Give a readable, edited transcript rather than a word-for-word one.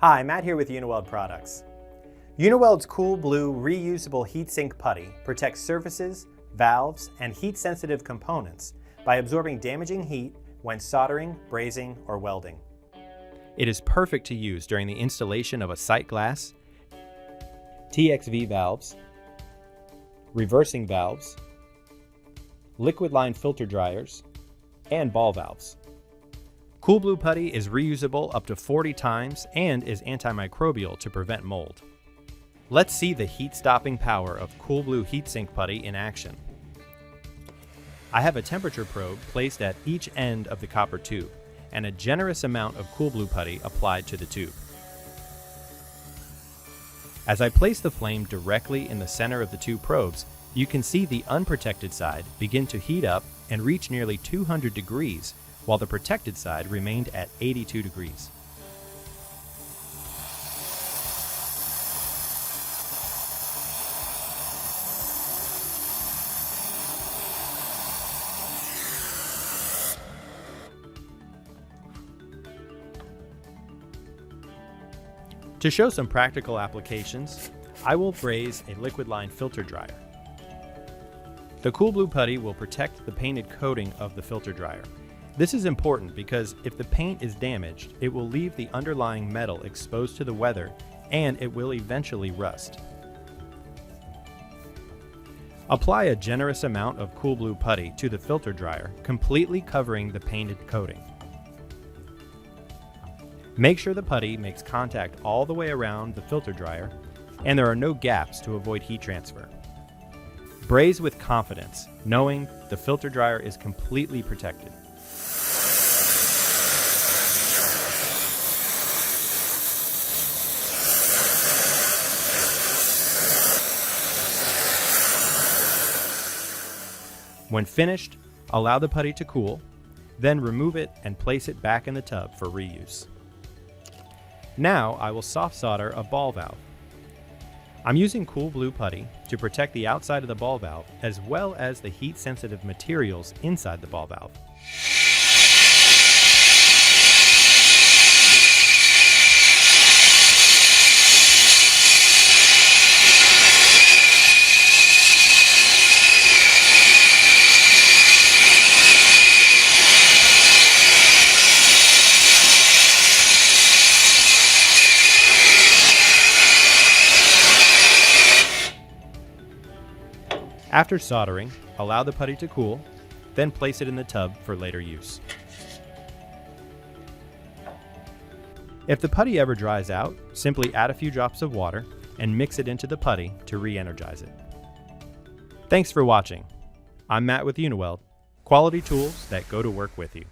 Hi, Matt here with Uniweld Products. Uniweld's Cool Blue reusable heatsink putty protects surfaces, valves, and heat-sensitive components by absorbing damaging heat when soldering, brazing, or welding. It is perfect to use during the installation of a sight glass, TXV valves, reversing valves, liquid line filter dryers, and ball valves. Cool Blue Putty is reusable up to 40 times and is antimicrobial to prevent mold. Let's see the heat-stopping power of Cool Blue Heatsink Putty in action. I have a temperature probe placed at each end of the copper tube and a generous amount of Cool Blue Putty applied to the tube. As I place the flame directly in the center of the two probes, you can see the unprotected side begin to heat up and reach nearly 200 degrees, while the protected side remained at 82 degrees. To show some practical applications, I will braze a liquid line filter dryer. The Cool Blue Putty will protect the painted coating of the filter dryer. This is important because if the paint is damaged, it will leave the underlying metal exposed to the weather and it will eventually rust. Apply a generous amount of Cool Blue Putty to the filter dryer, completely covering the painted coating. Make sure the putty makes contact all the way around the filter dryer and there are no gaps to avoid heat transfer. Braze with confidence, knowing the filter dryer is completely protected. When finished, allow the putty to cool, then remove it and place it back in the tub for reuse. Now I will soft solder a ball valve. I'm using Cool Blue Putty to protect the outside of the ball valve as well as the heat-sensitive materials inside the ball valve. After soldering, allow the putty to cool, then place it in the tub for later use. If the putty ever dries out, simply add a few drops of water and mix it into the putty to re-energize it. Thanks for watching. I'm Matt with Uniweld, quality tools that go to work with you.